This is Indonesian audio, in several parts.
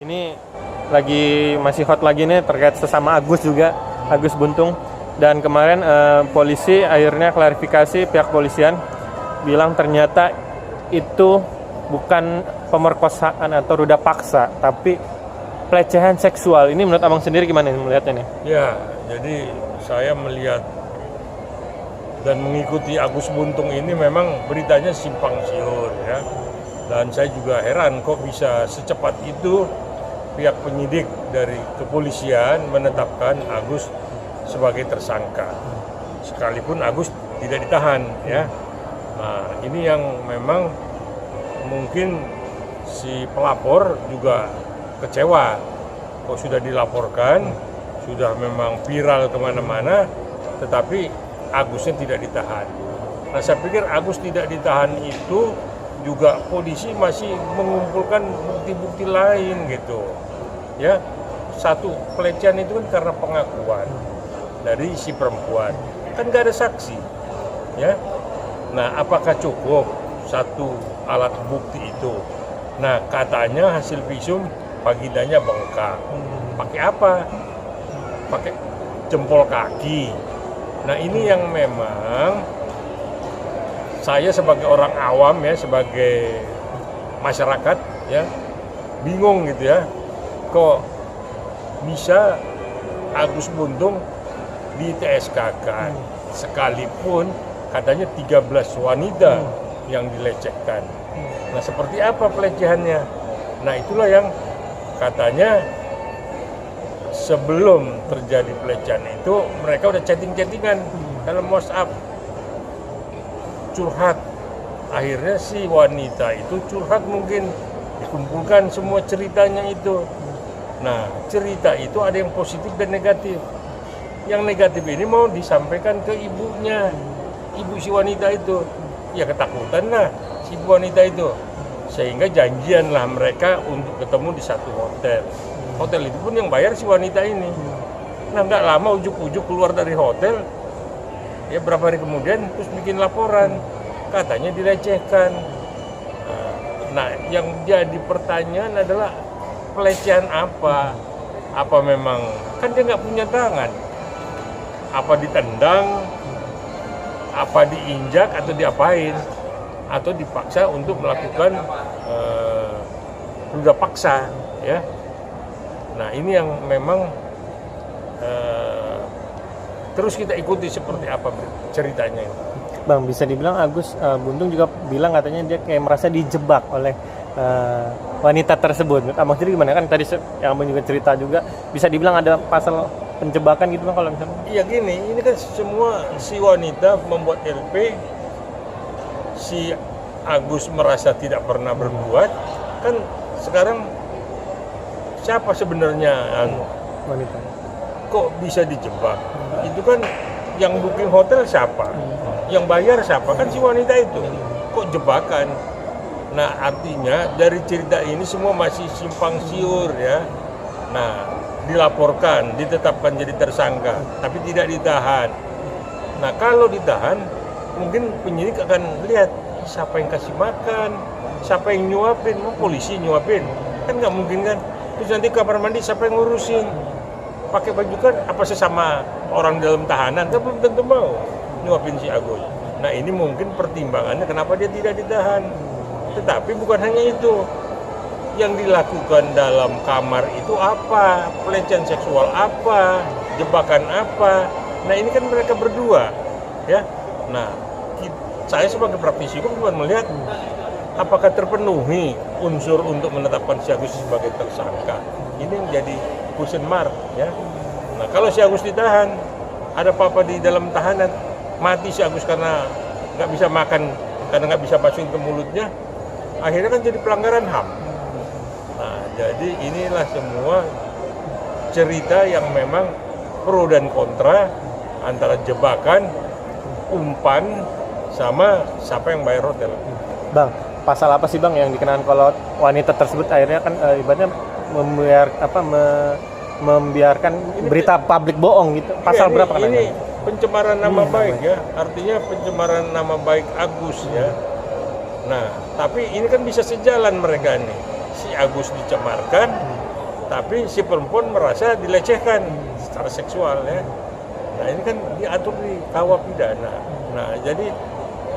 Ini lagi masih hot lagi nih terkait sesama Agus juga, Agus Buntung. Dan kemarin polisi akhirnya klarifikasi, pihak polisian bilang ternyata itu bukan pemerkosaan atau ruda paksa, tapi pelecehan seksual. Ini menurut abang sendiri gimana melihatnya nih? Ya, jadi saya melihat dan mengikuti Agus Buntung ini memang beritanya simpang siur ya. Dan saya juga heran kok bisa secepat itu pihak penyidik dari kepolisian menetapkan Agus sebagai tersangka. Sekalipun Agus tidak ditahan ya. Nah, ini yang memang mungkin si pelapor juga kecewa. Kok sudah dilaporkan, sudah memang viral kemana-mana, tetapi Agusnya tidak ditahan. Nah, saya pikir Agus tidak ditahan itu juga polisi masih mengumpulkan bukti-bukti lain gitu. Ya, satu pelecehan itu kan karena pengakuan dari si perempuan, kan nggak ada saksi. Ya, nah apakah cukup satu alat bukti itu? Nah katanya hasil visum vaginanya bengkak. Pakai apa? Pakai jempol kaki. Nah ini yang memang saya sebagai orang awam ya, sebagai masyarakat ya, bingung gitu ya, kok bisa Agus Buntung di TSK-kan sekalipun katanya 13 wanita yang dilecehkan. Nah seperti apa pelecehannya? Nah itulah yang katanya sebelum terjadi pelecehan itu mereka udah chatting-chattingan dalam WhatsApp, curhat. Akhirnya si wanita itu curhat, mungkin dikumpulkan semua ceritanya itu. Nah cerita itu ada yang positif dan negatif. Yang negatif ini mau disampaikan ke ibunya, ibu si wanita itu. Ya ketakutan lah si ibu wanita itu, sehingga janjian lah mereka untuk ketemu di satu hotel. Hotel itu pun yang bayar si wanita ini. Nah nggak lama ujuk-ujuk keluar dari hotel, ya berapa hari kemudian terus bikin laporan, katanya dilecehkan. Nah yang jadi pertanyaan adalah pelecehan apa? Apa memang, kan dia nggak punya tangan, apa ditendang, apa diinjak atau diapain, atau dipaksa untuk melakukan ruda paksa ya. Nah ini yang memang terus kita ikuti seperti apa ceritanya. Bang, bisa dibilang Agus Buntung juga bilang katanya dia kayak merasa dijebak oleh wanita tersebut. Abang sendiri gimana? Kan tadi yang abang juga cerita juga, bisa dibilang ada pasal penjebakan gitu bang kalau misalnya? Iya gini, ini kan semua si wanita membuat LP, si Agus merasa tidak pernah berbuat, kan sekarang siapa sebenarnya Wanita. kok bisa dijebak? Itu kan yang booking hotel siapa? Yang bayar siapa? Kan si wanita itu. Kok jebakan? Nah artinya dari cerita ini semua masih simpang siur ya. Nah dilaporkan, ditetapkan jadi tersangka, tapi tidak ditahan. Nah kalau ditahan, mungkin penyidik akan lihat siapa yang kasih makan, siapa yang nyuapin, mau polisi nyuapin, kan nggak mungkin kan. Terus nanti kamar mandi siapa yang ngurusin, pakai baju kan apa sesama orang dalam tahanan, kan belum tentu mau nyuapin si Agus. Nah ini mungkin pertimbangannya kenapa dia tidak ditahan. Tetapi bukan hanya itu. Yang dilakukan dalam kamar itu apa, pelecehan seksual apa, jebakan apa. Nah ini kan mereka berdua ya. Nah saya sebagai praktisi hukum cuma melihat apakah terpenuhi unsur untuk menetapkan si Agus sebagai tersangka. Ini yang jadi question mark ya. Nah kalau si Agus ditahan, ada apa-apa di dalam tahanan, mati si Agus karena nggak bisa makan, karena nggak bisa masukin ke mulutnya, akhirnya kan jadi pelanggaran HAM. Nah, jadi inilah semua cerita yang memang pro dan kontra antara jebakan, umpan, sama siapa yang bayar hotel. Bang, pasal apa sih bang yang dikenakan kalau wanita tersebut akhirnya kan ibaratnya membiarkan berita publik bohong gitu? Pasal ya, berapa kan? Ini pencemaran nama baik ya, artinya pencemaran nama baik Agus ya. Nah, tapi ini kan bisa sejalan mereka nih. Si Agus dicemarkan, tapi si perempuan merasa dilecehkan secara seksual ya. Nah ini kan diatur di KUH pidana. Nah jadi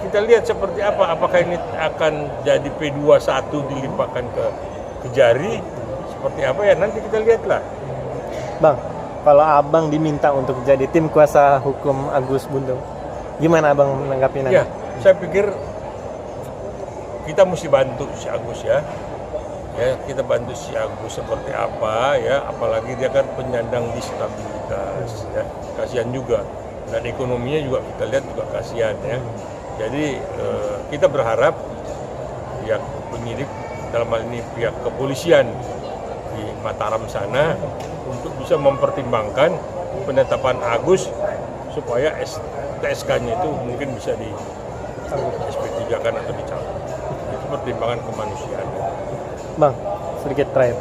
kita lihat seperti apa, apakah ini akan jadi P21 dilimpahkan ke Kejari, seperti apa ya nanti kita lihatlah. Bang, kalau abang diminta untuk jadi tim kuasa hukum Agus Buntung, gimana abang menanggapi nanti? Ya, saya pikir kita mesti bantu si Agus ya. Ya, kita bantu si Agus seperti apa ya, apalagi dia kan penyandang disabilitas ya. Kasihan juga. Dan ekonominya juga kita lihat juga kasihan ya. Jadi kita berharap pihak penyidik dalam hal ini pihak kepolisian di Mataram sana untuk bisa mempertimbangkan penetapan Agus supaya TSK-nya itu mungkin bisa di SP3-kan atau dicabut. Itu pertimbangan kemanusiaan. Bang, sedikit terakhir.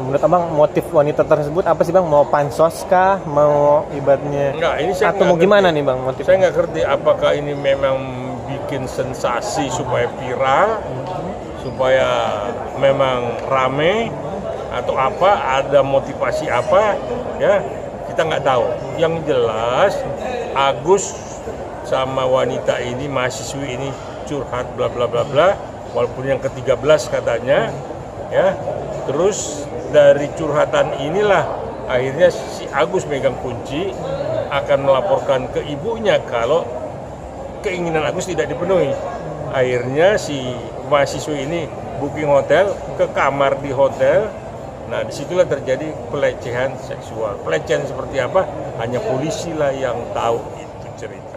Menurut abang motif wanita tersebut apa sih bang? Mau pansos kah? Mau ibaratnya? Enggak, ini saya atau mau gimana nih bang motif? Saya nggak ngerti apakah ini memang bikin sensasi supaya viral, supaya memang rame, atau apa, ada motivasi apa, ya kita nggak tahu. Yang jelas Agus sama wanita ini, mahasiswi ini curhat bla bla bla bla, walaupun yang ke-13 katanya, ya. Terus dari curhatan inilah akhirnya si Agus megang kunci akan melaporkan ke ibunya kalau keinginan Agus tidak dipenuhi. Akhirnya si mahasiswi ini booking hotel, ke kamar di hotel. Nah disitulah terjadi pelecehan seksual. Pelecehan seperti apa? Hanya polisi lah yang tahu itu cerita.